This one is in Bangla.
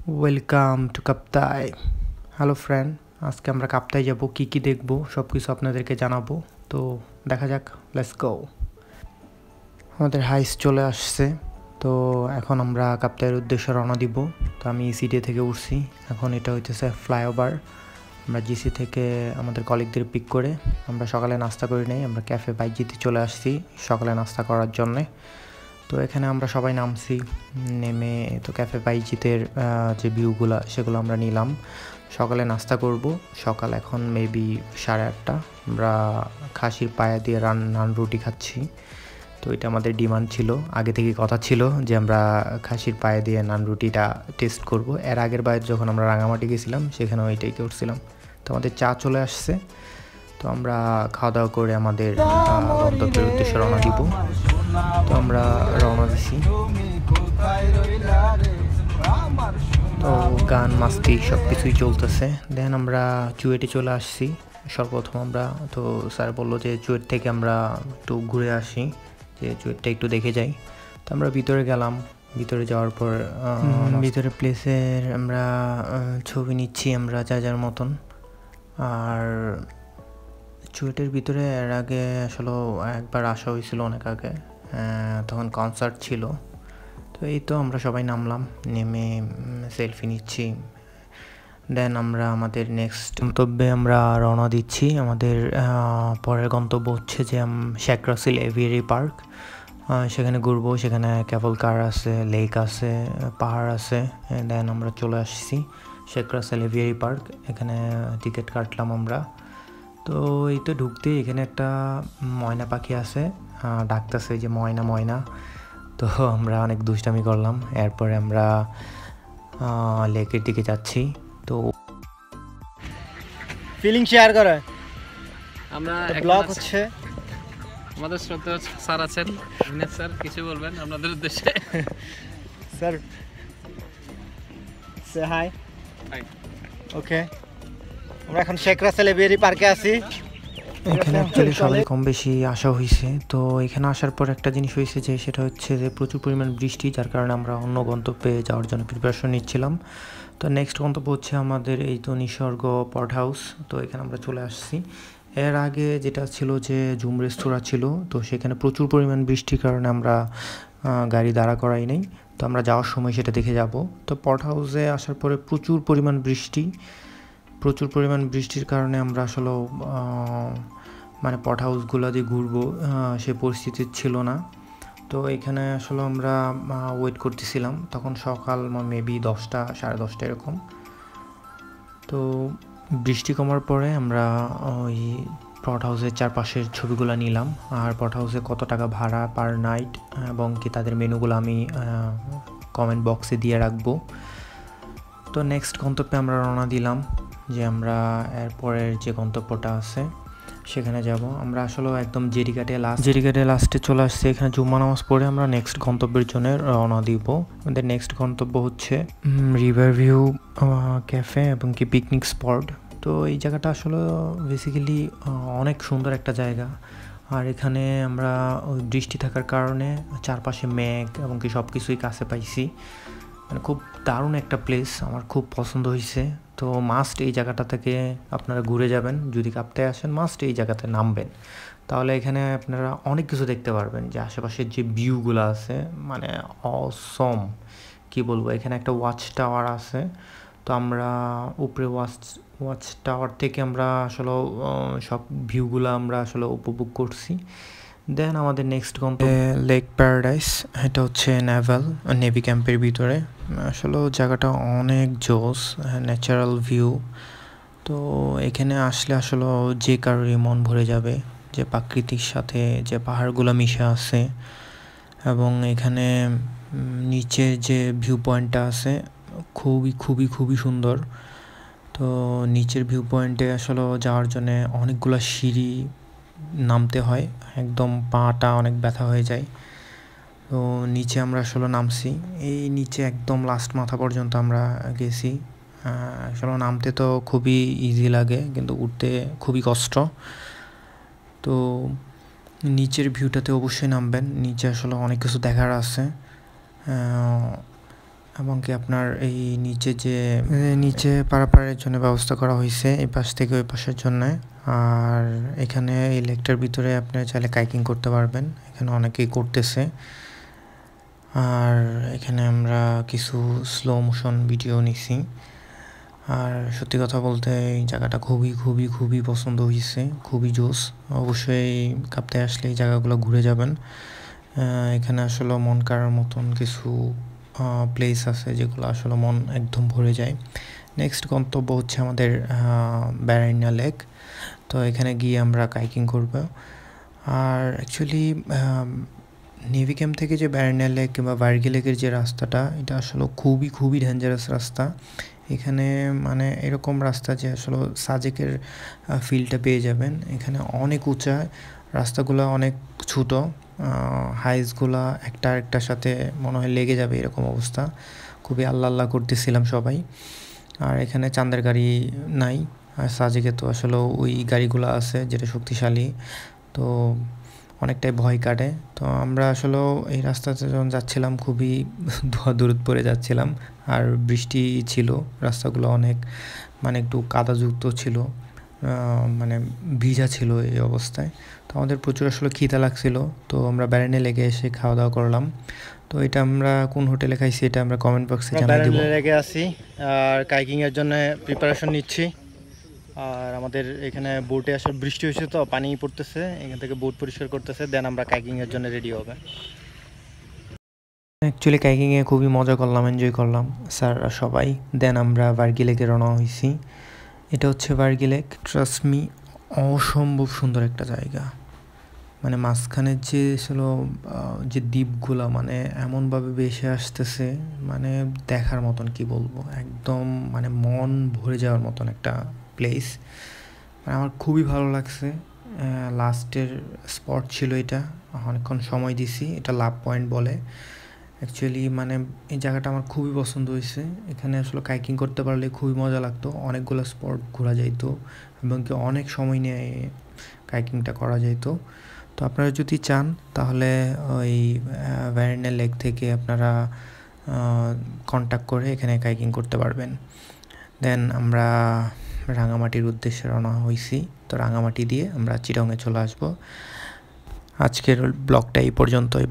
Welcome to Kaptai. Hello friend, আজকে আমরা কাপ্তাই যাব, কি দেখব সব কিছু আপনাদেরকে জানাবো। তো দেখা যাক, লেটস গো। আমাদের হাইস চলে আসছে, তো এখন আমরা কাপ্তাইয়ের উদ্দেশ্যে রওনা দিব। তো আমি সিডি থেকে উঠছি, এখন এটা হইতেছে ফ্লাইওভার। আমরা জিসি থেকে আমাদের কলিগদের পিক করে আমরা সকালে নাস্তা করে নেই, আমরা ক্যাফে বাইজিতে চলে আসছি সকালে নাস্তা করার জন্যে। তো এখানে আমরা সবাই নামছি, নেমে তো ক্যাফে বাইজিতের যে ভিউগুলো সেগুলো আমরা নিলাম। সকালে নাস্তা করব, সকাল এখন মেবি 8:30। আমরা খাসির পায়া দিয়ে নান রুটি খাচ্ছি। তো এটা আমাদের ডিমান্ড ছিল, আগে থেকে কথা ছিল যে আমরা খাসির পায়া দিয়ে নান রুটিটা টেস্ট করব। এর আগের বার যখন আমরা রাঙামাটি গেছিলাম সেখানে ওইটাই করছিলাম। তো আমাদের চা চলে আসছে, তো আমরা খাওয়া দাওয়া করে আমাদের গন্তব্যের উদ্দেশ্যে রওনা দিব। তো আমরা রওনা দিছি, তো গান মাস্তি সব কিছুই চলতেছে। দেন আমরা চুয়েটে চলে আসছি সর্বপ্রথম আমরা। তো স্যার বললো যে চুয়েট থেকে আমরা একটু ঘুরে আসি, যে চুয়েটটা একটু দেখে যাই। তো আমরা ভিতরে গেলাম, ভিতরে যাওয়ার পর ভিতরে প্লেসের আমরা ছবি নিচ্ছি আমরা যার মতন। আর চুয়েটের ভিতরে এর আগে আসলে একবার আসা হয়েছিল অনেক আগে, তখন কনসার্ট ছিল। তো এই তো আমরা সবাই নামলাম, নেমে সেলফি নিচ্ছি। দেন আমরা আমাদের নেক্সট গন্তব্যে আমরা রওনা দিচ্ছি। আমাদের পরের গন্তব্য হচ্ছে যে শেখ রাসেল এভিয়ারি পার্ক। সেখানে ঘুরবো, সেখানে ক্যাবল কার আছে, লেক আছে, পাহাড় আছে। দেন আমরা চলে আসছি শেখ রাসেল এভিয়ারি পার্ক, এখানে টিকিট কাটলাম আমরা। তো এই তো ঢুকতে এখানে একটা ময়না পাখি আছে, ডাকতেছে যে ময়না ময়না। তো আমরা অনেক দুষ্টামি করলাম, এরপরে আমরা লেকের দিকে যাচ্ছি। তো ফিলিং শেয়ার করে আমরা ব্লগ হচ্ছে। আমাদের শ্রদ্ধেয় স্যার আছেন, বিনেশ স্যার, কিছু বলবেন আপনাদের উদ্দেশ্যে? স্যার সে হাই। হাই। ওকে, আমরা এখন শেখ রাসেল এভিয়ারি পার্কে আছি। এখানে অ্যাকচুয়ালি সবাই কম বেশি আসা হয়েছে। তো এখানে আসার পর একটা জিনিস হয়েছে যে সেটা হচ্ছে যে প্রচুর পরিমাণ বৃষ্টি, যার কারণে আমরা অন্য গন্তব্যে যাওয়ার জন্য প্রিপারেশন নিচ্ছিলাম। তো নেক্সট গন্তব্য হচ্ছে আমাদের এই তো নিসর্গ পট হাউস। তো এখানে আমরা চলে আসছি। এর আগে যেটা ছিল যে জুম রেস্তোরাঁ ছিল, তো সেখানে প্রচুর পরিমাণ বৃষ্টির কারণে আমরা গাড়ি দাঁড়া করাই নাই। তো আমরা যাওয়ার সময় সেটা দেখে যাব। তো পট হাউসে আসার পরে প্রচুর পরিমাণ বৃষ্টির কারণে আমরা আসলে মানে পট হাউসগুলো দিয়ে ঘুরবো সে পরিস্থিতি ছিল না। তো এখানে আসলে আমরা ওয়েট করতেছিলাম, তখন সকাল মেবি 10টা 10:30 এরকম। তো বৃষ্টি কমার পরে আমরা ওই পট হাউসের চারপাশের ছবিগুলো নিলাম। আর পট হাউসে কত টাকা ভাড়া পার নাইট এবং কি তাদের মেনুগুলো আমি কমেন্ট বক্সে দিয়ে রাখবো। তো নেক্সট গন্তব্যে আমরা রওনা দিলাম, যে আমরা এরপরের যে গন্তব্যটা আছে সেখানে যাব। আমরা আসলে একদম জেরিঘাটে লাস্টে চলে আসছি। এখানে জুম্মা নামাজ পড়ে আমরা নেক্সট গন্তব্যের জন্য রওনা দিব। আমাদের নেক্সট গন্তব্য হচ্ছে রিভার ভিউ ক্যাফে এবং কি পিকনিক স্পট। তো এই জায়গাটা আসলে বেসিক্যালি অনেক সুন্দর একটা জায়গা। আর এখানে আমরা বৃষ্টি থাকার কারণে চারপাশে মেঘ এবং কি সব কিছুই কাছে পাইছি, মানে খুব দারুণ একটা প্লেস, আমার খুব পছন্দ হয়েছে। তো মাস্ট এই জায়গাটা থেকে আপনারা ঘুরে যাবেন, যদি কাপ্তাই আসেন মাস্ট এই জায়গাতে নামবেন, তাহলে এখানে আপনারা অনেক কিছু দেখতে পারবেন। যে আশেপাশের যে ভিউগুলো আছে মানে অসম, কি বলবো। এখানে একটা ওয়াচ টাওয়ার আছে, তো আমরা উপরে ওয়াচ টাওয়ার থেকে আমরা আসলে সব ভিউগুলো আমরা আসলে উপভোগ করছি। দেন আমাদের নেক্সট গন্তব্য লেক প্যারাডাইস। এটা হচ্ছে নেভি ক্যাম্পের ভিতরে। আসলে জায়গাটা অনেক জোস, ন্যাচারাল ভিউ। তো এখানে আসলে আসলে যে কারোরই মন ভরে যাবে, যে প্রাকৃতিক সাথে যে পাহাড়গুলো মিশে আছে এবং এখানে নিচে যে ভিউ পয়েন্টটা আছে খুবই সুন্দর। তো নিচের ভিউ পয়েন্টে আসলে যাওয়ার জন্য অনেকগুলো সিঁড়ি নামতে হয়, একদম পাটা অনেক ব্যথা হয়ে যায়। তো নিচে আমরা আসলে নামছি, এই নিচে একদম লাস্ট মাথা পর্যন্ত আমরা গেছি। আসলে নামতে তো খুবই ইজি লাগে, কিন্তু উঠতে খুবই কষ্ট। তো নিচের ভিউটাতে অবশ্যই নামবেন, নিচে আসলে অনেক কিছু দেখার আছে। এবং কি আপনার এই নিচে পারাপারের জন্য ব্যবস্থা করা হয়েছে এই পাশ থেকে ওই পাশের জন্য। আর এখানে এই লেকটার ভিতরে আপনি চাইলে কাইকিং করতে পারবেন, এখানে অনেকেই করতেছে। আর এখানে আমরা কিছু স্লো মোশন ভিডিও নিছি। আর সত্যি কথা বলতে এই জায়গাটা খুবই খুবই খুবই পছন্দ হয়েছে, খুবই জোস। অবশ্যই কাপ্তাই আসলে এই জায়গাগুলো ঘুরে যাবেন। এখানে আসলে মন কাড়ার মতন কিছু প্লেস আছে যেগুলো আসলে মন একদম ভরে যায়। নেক্সট গন্তব্য হচ্ছে আমাদের ব্যারাইনা লেক। তো এখানে গিয়ে আমরা কাইকিং করব। আর অ্যাকচুয়ালি নেভি ক্যাম্প থেকে যে ব্যারাইনা লেক কিংবা ভার্গি লেকের যে রাস্তাটা, এটা আসলে খুবই খুবই ডেঞ্জারাস রাস্তা। এখানে মানে এরকম রাস্তা যে আসলে সাজেকের ফিলটা পেয়ে যাবেন। এখানে অনেক উঁচা, রাস্তাগুলো অনেক ছোটো, হাইসগুলা একটা আরেকটার সাথে মনে হয় লেগে যাবে এরকম অবস্থা। খুবই আল্লাহ করতেছিলাম সবাই। আর এখানে চাঁদের গাড়ি নাই, আর সাজেকে তো আসলে ওই গাড়িগুলো আছে যেটা শক্তিশালী, তো অনেকটাই ভয় কাটে। তো আমরা আসলেও এই রাস্তাতে যখন যাচ্ছিলাম খুবই দূরত পড়ে যাচ্ছিলাম। আর বৃষ্টি ছিল, রাস্তাগুলো অনেক মানে একটু কাদাযুক্ত ছিল, মানে ভিজা ছিল এই অবস্থায়। তো আমাদের প্রচুর আসলে খিদা লাগছিল, তো আমরা ব্যারাইনা লেকে এসে খাওয়া দাওয়া করলাম। তো এটা আমরা কোন হোটেলে খাইছি এটা আমরা কমেন্ট বক্সে জানিয়ে দিব। ব্যারাইনা লেকে আছি আর কাইকিংয়ের জন্য প্রিপারেশন নিচ্ছি। আর আমাদের এখানে বোটে আসলে বৃষ্টি হয়েছে তো পানি পড়তেছে, এখান থেকে বোট পরিষ্কার করতেছে, দেন আমরা কাইকিংয়ের জন্য রেডি হবে। অ্যাকচুয়ালি কাইকিংয়ে খুবই মজা করলাম, এনজয় করলাম স্যাররা সবাই। দেন আমরা ভার্গি লেকে রওনা হয়েছি। এটা হচ্ছে ভার্গি লেক। ট্রাস্ট মি, অসম্ভব সুন্দর একটা জায়গা। মানে মাঝখানের যে ছিল যে দ্বীপগুলো মানে এমনভাবে ভেসে আসতেছে, মানে দেখার মতন, কি বলবো, একদম মানে মন ভরে যাওয়ার মতন একটা প্লেস। মানে আমার খুবই ভালো লাগছে। লাস্টের স্পট ছিল এটা, অনেকক্ষণ সময় দিছি। এটা লাভ পয়েন্ট বলে অ্যাকচুয়ালি। মানে এই জায়গাটা আমার খুবই পছন্দ হয়েছে। এখানে আসলে কাইকিং করতে পারলে খুবই মজা লাগতো, অনেকগুলো স্পট ঘোরা যাইতো এবং কি অনেক সময় নিয়ে কাইকিংটা করা যাইতো। তো আপনারা যদি চান তাহলে ওই ব্যারাইনা লেক থেকে আপনারা কন্ট্যাক্ট করে এখানে কাইকিং করতে পারবেন। দেন আমরা রাঙামাটির উদ্দেশ্যে রওনা হয়েছি। তো রাঙামাটি দিয়ে আমরা চিটাগংয়ে চলে আসবো। আজকের ব্লগটা এই পর্যন্তই।